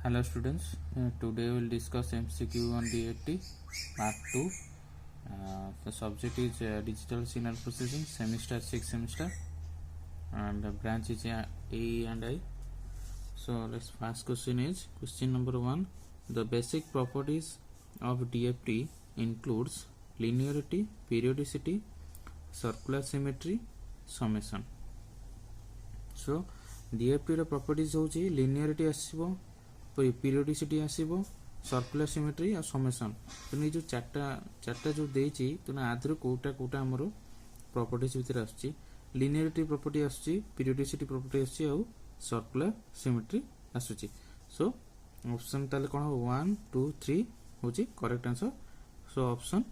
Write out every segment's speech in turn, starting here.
Hello students, today we will discuss MCQ on DFT part 2. The subject is digital signal processing, semester 6 semester, and the branch is A and I. So let's first question is question number 1. The basic properties of DFT includes linearity, periodicity, circular symmetry, summation. So DFT ର properties होची linearity आसीबो, periodicity आसीबो, circular symmetry और summation. तो ये जो चारटा जो देची तो ना आधर कोटा हमरो properties भीतर आछी. Linearity property आछी, periodicity property आछी और circular symmetry आछी. So option ताले कोन 1 2 3 होची correct answer. So option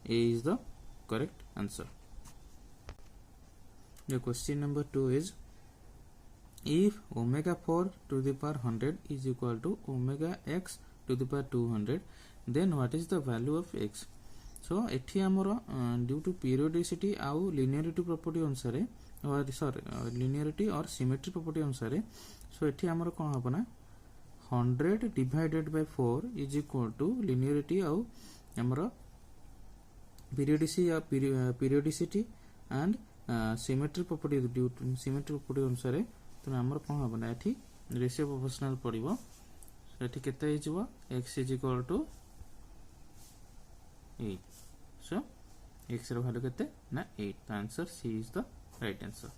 A is the correct answer. The question number 2 is, if omega 4 to the power 100 is equal to omega x to the power 200, then what is the value of x? So एठी हमरो due to periodicity आउ linearity property अनुसारे और linearity और symmetry property अनुसारे, so एठी हमरो कोन हबो ना 100 divided by 4 is equal to linearity आउ हमरो periodicity and symmetry property due to symmetry property अनुसारे तो हमर कोन हबो ना एठी रेशियो प्रोपोर्शनल पड़िबो. सो एठी केते हे जिवो x is equal to 8. So x रो वैल्यू केते ना 8. The answer C is the right answer.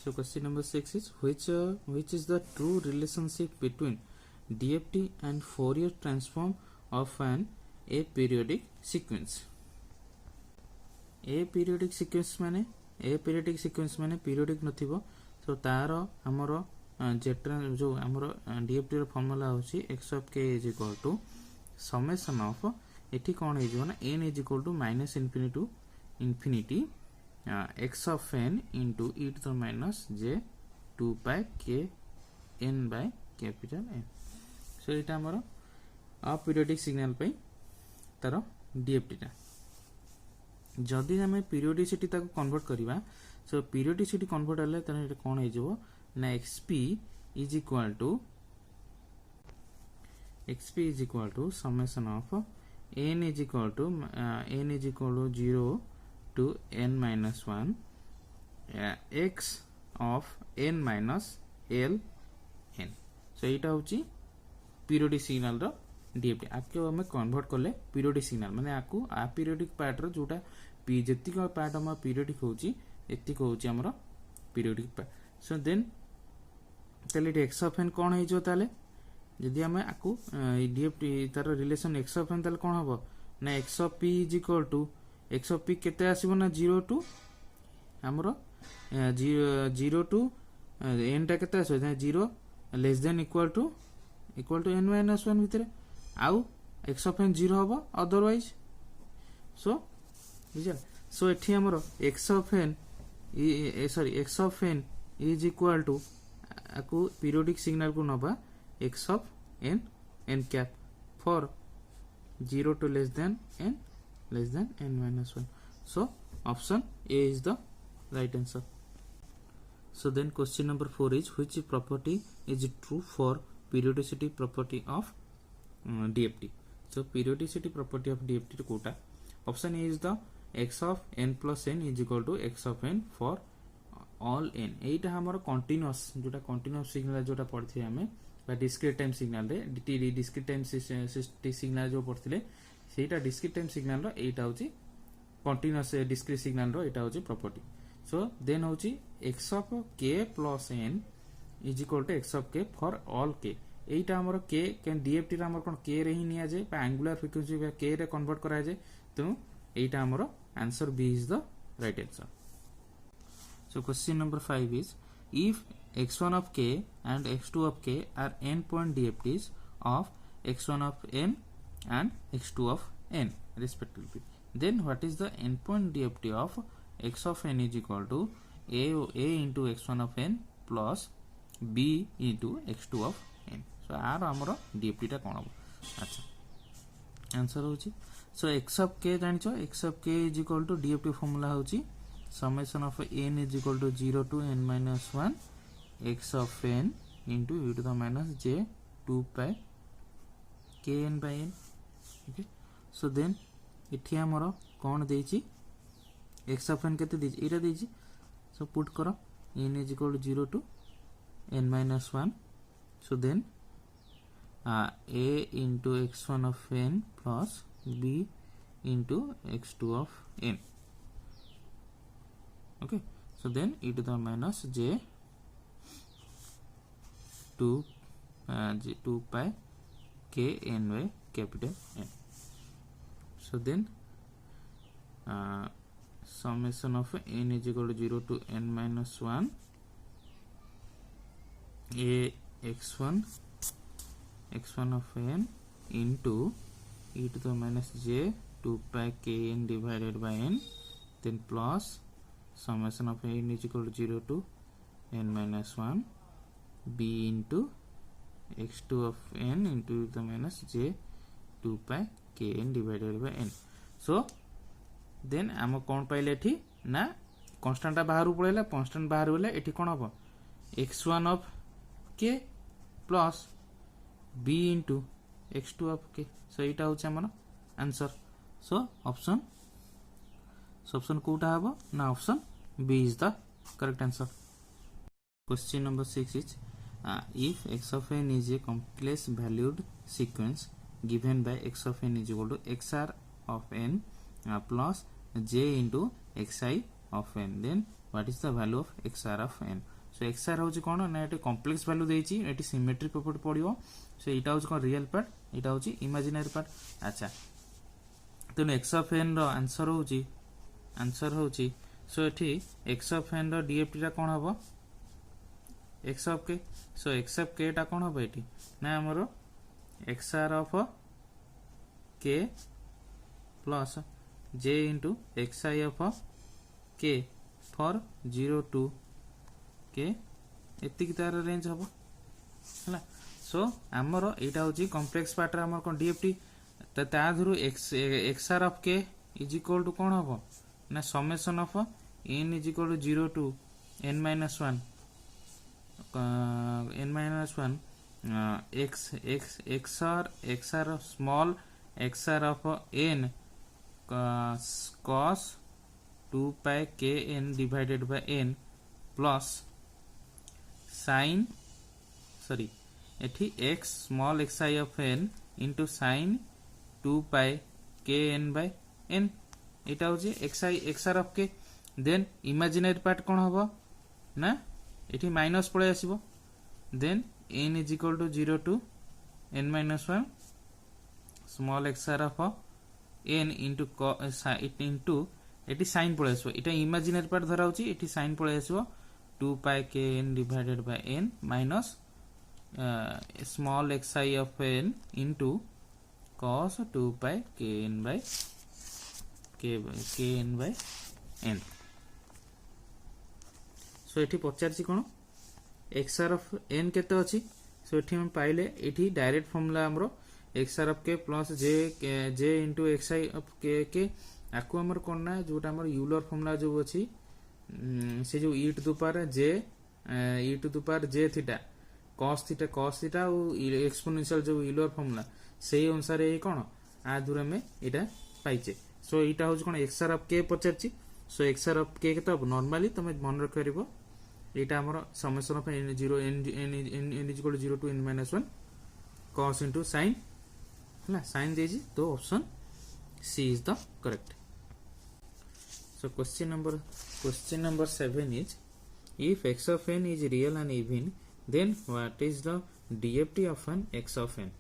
So question number 6 is, which is the true relationship between DFT and Fourier transform of an aperiodic sequence? aperiodic sequence माने periodic नथिबो. So तारो हमरो जेट्रा जो हमरो DFT रो formula होची x of k is equal to summation of एठी कोन हे जो ना n is equal to minus infinity to infinity x of n into e to the minus j 2 pi k n by capital N. So एटा हमरो aperiodic signal पे तारो DFT टा जदि हमें periodicity ताको convert करिवा. So periodicity convert हले तने एटा कोन हे जो ना xp is equal to summation of n is equal to 0 to n minus 1 x of n minus l n. So एटा होची periodic signal रो DFT. आके हमें कन्वर्ट करले periodic signal माने आकु अपीरियोडिक पार्ट रो जोटा जेतिक पार्ट हम periodic होची एतिक होची हमरो periodic पार्ट. सो देन तले x of n कोन हे जो ताले जदि हमें आकु DFT तार रिलेशन x of n ताले कोन हबो ना x of p is equal to x of p केते आसीबो ना 0 to हमरो 0 to n टा केते आसो 0 less than equal to n minus 1 भितरे आउ x of n 0 हबो अदरवाइज. सो बुझा. सो एठी हमरो x of n is equal to आकु periodic signal को नबा x of n cap for 0 to less than n minus 1. So option A is the right answer. So then question number 4 is, which property is true for periodicity property of DFT? So periodicity property of DFT to Kota. Option A is the x of n plus n is equal to x of n for all n. एटा हमर continuous जोटा continuous signal जोटा पढ़थि हमें बा discrete time signal रे discrete time signal जो पढ़थिले सेटा discrete time signal रो एटा होची continuous discrete signal रो एटा होची प्रॉपर्टी. सो देन होची x of k plus n is equal to x of k for all k. एटा हमर k कैन DFT रे हमर कोन k रे ही निया जे बा एंगुलर फ्रीक्वेंसी बा k रे कन्वर्ट करा जे. तो एटा हमर answer B is the right answer. So question number 5 is, if x1 of k and x2 of k are n point DFTs of x1 of n and x2 of n respectively, then what is the n point DFT of x of n is equal to a into x1 of n plus b into x2 of n. So आर हमरो DFT टा कोन हो. अच्छा answer होची. So x of k जानिचो x of k is equal to DFT formula होची summation of n is equal to 0 to n minus 1 x of n into e to the minus j 2 pi kn by n. Okay, so then इठी हमरो कौन देछि x of n केते देछि एटा देछि. So put करो n is equal to 0 to n minus 1. So then a into x1 of n plus b into x2 of n. Okay, so then e to the minus j 2 pi k n by capital N. So then summation of n is equal to 0 to n minus 1 a x1 of n into e to the minus j 2 pi k n divided by n, then plus summation of n is equal to 0 to n minus 1 b into x2 of n into e to the minus j 2 pi k n divided by n. So then आम कौन पाइले एठी ना constant बाहर पड़ेला, constant बाहर होले एठी कोन हो x1 of k plus b into x2 of k. So एटा होचे हमर आंसर. So ऑप्शन कोटा हबो ना option b is the correct answer. Question number 6 is if x of n is a complex valued sequence given by x of n is equal to xr of n plus j into xi of n, then what is the value of xr of n? So xr होची कोन ना एटे complex value देछि, एटी symmetry property पडियो. So एटा होची कोन real part, एटा होची इमेजिनरी पार्ट. अच्छा तो x of n रो आंसर होची सो एठी x of n रो डीएफटी रा कोन हबो x of k. So x of k टा कोन हबो एठी ना हमरो xr of k plus j into xi of k for 0 to k एति की तार रेंज हबो हला. सो हमरो एटा होची कॉम्प्लेक्स पार्ट रा हमर कोन डीएफटी त ता धरु xr of k is equal to कोन हबो ना summation of n is equal to 0 to n minus 1 xr small xr of n cos 2 pi k n divided by n plus sin एठी x small xi of n into sin 2 pi k n by n. एटा होची xr of k. Then imaginary part कोन हबो ना एठी minus पळे आसीबो. Then n is equal to 0 to n minus 1 small xr of n into into eighty sin पळे आसीबो. एटा imaginary part धरा होची, एटी sin पळे आसीबो 2 pi k n divided by n minus small xi of n into cos 2 pi k n by n. सो एठी पचारछि कोन xr of n केते अछि. सो एठी हम पाइले एठी डायरेक्ट फार्मूला हमरो xr of k plus j into xi of k आकु हमर कोन ना जोटा हमर यूलर फार्मूला जो अछि से जो e to the power j theta cos theta और एक्सपोनेंशियल जो यूलर फार्मूला सेही अनुसार ए कोन आ दूर में एटा पाइचे. सो एटा होज कोन xr of k पचारछि. सो xr of k केते नॉर्मली तमे मन रख करिवो एटा हमर summation of n 0 n is equal to 0 to n minus 1 cos into sin हला sin देजी. तो option C is the correct. So question number 7 is if x of n is real and even, then what is the DFT of an x of n?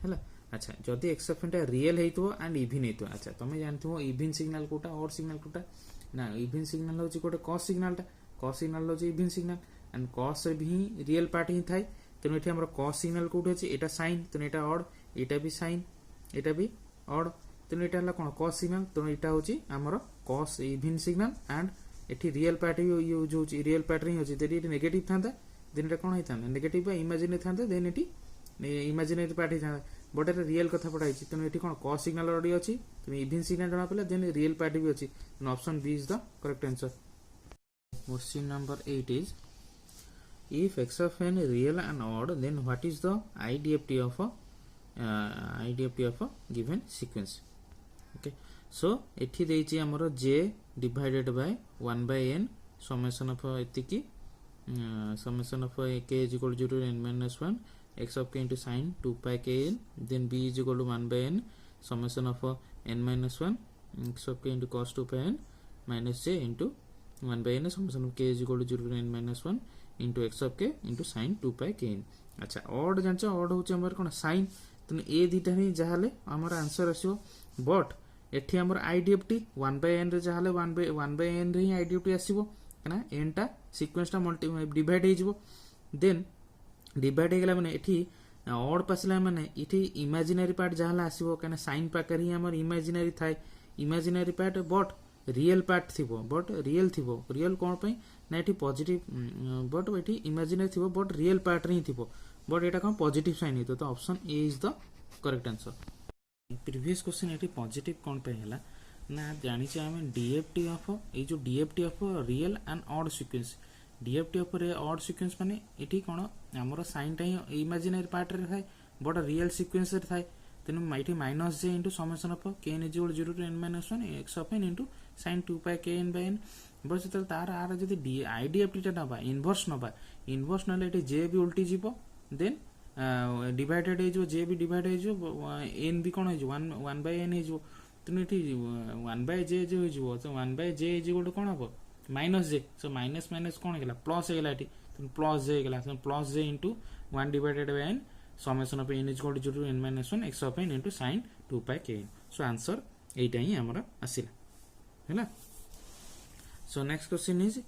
हला अच्छा जदि x of n टा real हेतो and even हेतो. अच्छा तमे जानथो even signal Kota और signal Kota ना इवन सिग्नल होची कोटा cos सिग्नल टा cos सिग्नल होची इवन सिग्नल एंड cos भी रियल पार्ट ही थाई. तने एठी हमर cos सिग्नल कोट होची एटा sin तने एटा ऑड एटा भी sin एटा भी ऑड तने एटा हला कोन cos सिग्नल तने एटा होची हमर cos इवन सिग्नल एंड एठी रियल पार्ट भी यूज होची रियल पार्ट ही होची तेरी नेगेटिव थांदा देन एटा कोन हितांदा नेगेटिव बा इमेजिनरी थांदा देन एठी imaginary part he थांदा but Etah real कथा पढाइची तने एठी कोन cos सिग्नल ऑडी अछि तने इवन सिग्नल जणा पले देन रियल पार्ट भी अछि. Option B is the correct answer. Question number 8 is if x of n real and odd, then what is the IDFT of a given sequence. Okay, so एठी देछि हमरो j divided by 1 by n summation of एतिकी summation of k is equal to 0 to n minus 1 x of k into sin 2 pi k n, then b is equal to 1 by n summation of n minus 1 x of k into cos 2 pi n minus j into 1 by n summation of k is equal to 0 to n minus 1 into x of k into sin 2 pi k n. अच्छा odd जानछ odd होचे हमर कोन sin तने ए दिटा ही जाहाले हमर answer आसीओ but एठी हमर IDFT 1 by n रे जाहाले 1 by n रे ही IDFT आसीबो ना n टा सीक्वेंस टा मल्टी डिवाइड हे जिवो देन डिवाइड हे गेला माने एठी ऑड पासला माने एठी इमेजिनरी पार्ट जाहाले आसीबो कने sin पाकर ही हमर इमेजिनरी थाय imaginary part but real part थिबो बट रियल थिबो रियल कोन पई ना एठी पॉजिटिव बट एठी इमेजिनरी थिबो बट रियल पार्ट रे ही थिबो but Etah cone positive sign हितो तो option A is the correct answer. Previous question एठी पॉजिटिव कोन पे हैला ना जानि छ हम डीएफटी ऑफ ए जो DFT of real and odd sequence DFT of odd sequence माने एठी कोन हमरो साइन टा इमेजिनरी पार्ट रे थाय बट रियल सीक्वेंस रे थाय तेनु माइटी minus j into summation of k n is equal to 0 to n minus 1 x of n into sin 2 pi k n by n बस त तार आर जदी आईडीएफटी टा नबा इनवर्स नले एठी जे भी उल्टी जीवो देन डिवाइडेड हे जो जे भी डिवाइड हे जो n भी कोन हे जो 1 by n हे जो तने एठी 1 by j जो हे जो तो 1 by j is equal to कोन हबो minus j so minus minus कोन गेला प्लस हे गेला एठी तो प्लस j गेला so plus j into 1 divided by n summation of n is equal to 0 to n minus 1 x of n into sin 2 pi k n. So answer एटा ही हमरा आसिला हैला. So next question is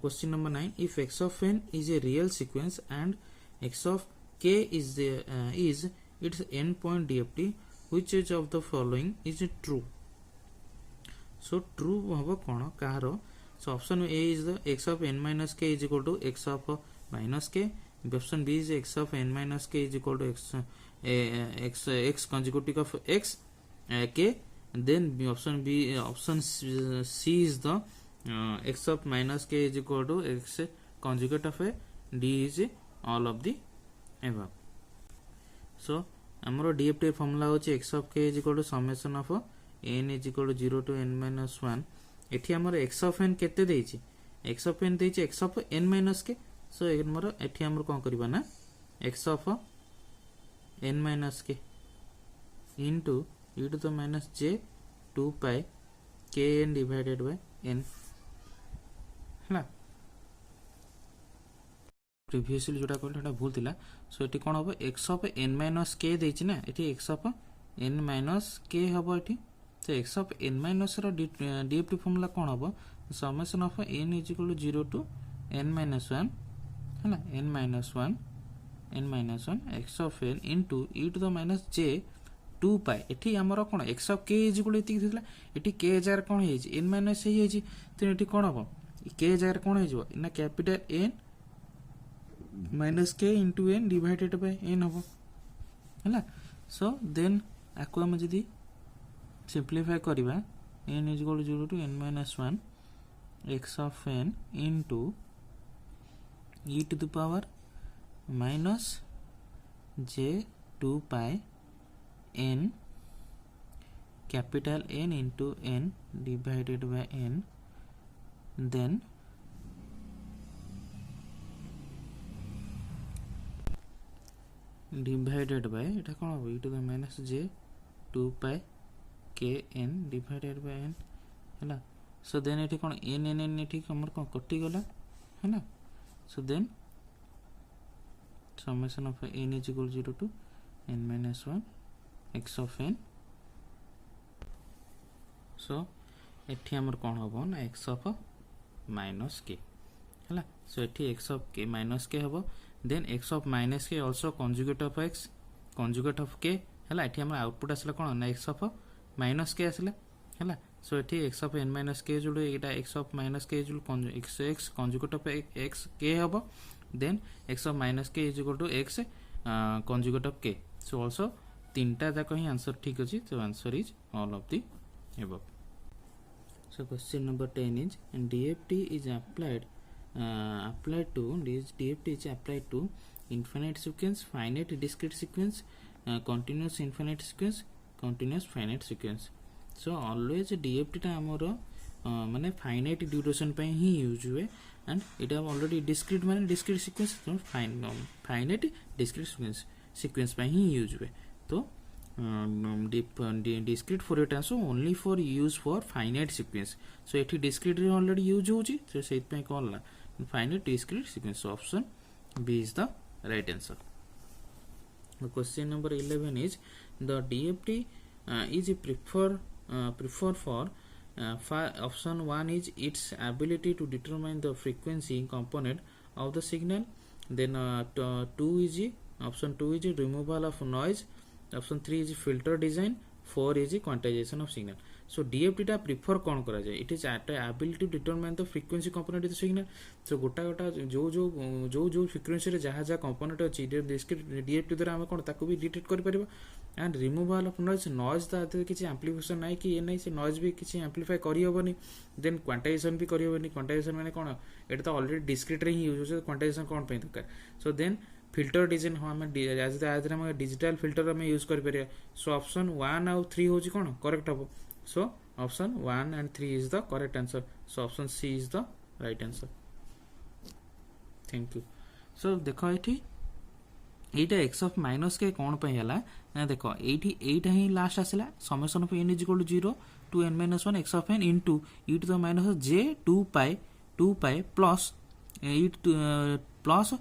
question number 9. If x of n is a real sequence and x of k is its end point DFT, which is of the following is true? So true habo kono kaharo. So option A is the x of n minus k is equal to x of minus k. Option B is x of n minus k is equal to x consecutive of x k. Then option C is the x of minus k is equal to x conjugate of a. D is all of the above. So हमरो DFT formula होची x of k is equal to summation of n is equal to 0 to n minus 1. एठी हमरो x of n केते देइची x of n देइची x of n minus k. So हमरो एठी हमरो कोन करबा ना x of n minus k into e to the minus j 2 pi k n divided by n हला previously जोटा कहले एटा भूल थिला. सो एठी कोन होबो x of n minus k देइची ना एठी x of n minus k होबो एठी. तो x of n minus रो DFT फार्मूला कोन होबो summation of n is equal to 0 to n minus 1 हला n minus 1 x of n into e to the minus j 2 pi एठी हमरो कोन x of k is equal to एति थिला एठी k jar कोन हे जी n minus हे हे जी तो एठी कोन होबो k jar कोन हे जो ना capital n minus k into n divided by n होबो हला. सो देन आको हम जदी सिंपलीफाई करबा n is equal to 0 to n minus 1 x of n into e to the power minus j 2 pi n capital N into n divided by n then divided by eta cone e to the minus j 2 pi k n divided by n हैला. So then एठी कोन n एठी हमर कोन कटि गला हैला. So then summation of n is equal to 0 to n minus 1 x of n. So एठी हमर कोन होबो ना x of minus k हैला. So एठी x of k minus k होबो then x of minus k also conjugate of x conjugate of k हैला. एठी हमर आउटपुट आसला कोन ना x of minus k आसला हैला. So एठी x of n minus k judo Etah x of minus k judo x conjugate of x k होबो then x of minus k is equal to x conjugate of k. So also तीनटा जाक ही answer ठीक अछि. So answer is all of the above. So question number 10 is DFT is applied applied to this DFT is applied to infinite sequence, finite discrete sequence, continuous infinite sequence, continuous finite sequence. So always DFT टा हमरो माने finite duration पे ही use हुए and इटा already discrete माने discrete sequence तो finite discrete sequence पे ही use हुए तो discrete Fourier transform only for use for finite sequence. So एठी discrete रे already यूज होची तो सेट पे कौन ला finite discrete sequence. So option B is the right answer. The question number 11 is the DFT is preferred for option 1 is its ability to determine the frequency component of the signal. Then 2 is option 2 is removal of noise. Option 3 is filter design. 4 is quantization of signal. So DFT टा prefer कौन करा जाए? It is ability to determine the frequency component of the signal. So गोटा जो frequency रे जहाँ जहाँ component अच्छी DFT द्वारा हमें कौन ताको भी detect कर परिबा. And removal of noise ता किसी amplification नहीं कि ये नहीं से noise भी किसी amplify करी होबनी. Then quantization भी करी होबनी. Quantization माने कौन? ये तो already discrete रे ही use होছে quantization कौन पे दरकार. So then filter design हमें आज हमें digital filter हमें use कर परिया. So option 1 और 3 होची कौन? Correct हबो. So option 1 and 3 is the correct answer. So option C is the right answer. Thank you. So देखो एठी एटा x of minus के कौन पे हला ना देखो एठी एटा ही लास्ट आसला summation of n is equal to 0 to n minus 1 x of n into e to the minus j 2 pi plus e to plus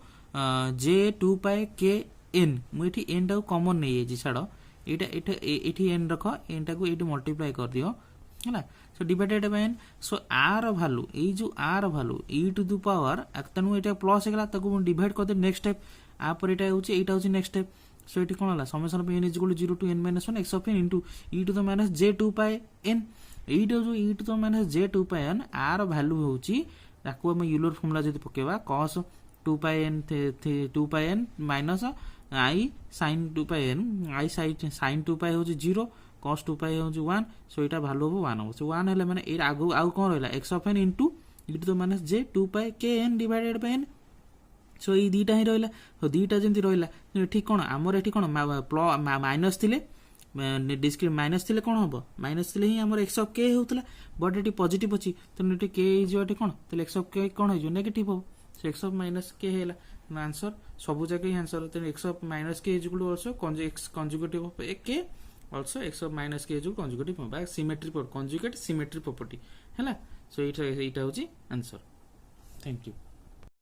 j 2 pi k n मु एठी n टा कॉमन नै जे छाडो एठी n रख n टा को एठी multiply कर दियो हैला. So divided by n. So r value ए जो r value e to the power तनु एटा प्लस हेगला ताको डिवाइड कर दे नेक्स्ट स्टेप आ पर एटा होची नेक्स्ट स्टेप. सो एठी कोन हला summation of n is equal to 0 to n minus 1 x of n into e to the minus j 2 pi n. एटा जो e to the minus j 2 pi n r value होची ताको हम Euler formula जदी पकेबा cos 2 pi n 2 pi n minus I sin 2 pi n I sin 2 pi होची 0 cos 2 pi होची 1. सो एटा value हो 1 हो. सो 1 हेले माने ए आगु आउ कोन रहला x of n into e to the minus j 2 pi k n divided by n. सो ई दीटा ही रहला. तो दीटा जेंति रहला ठीक कोन हमर एठी कोन माइनस थिले डिस्क्रीट माइनस थिले कोन हबो माइनस थिले ही हमर x of k होतला बट एठी पॉजिटिव अछि तो एठी k इज एठी कोन तो x of k कोन हो नेगेटिव हो. So x of minus k हेला आंसर सब जगह ही आंसर तो x of minus k is equal to also conjugative of k also x of minus k is equal to conjugative by symmetry conjugate symmetry property हैला. सो इटा होची answer. Thank you.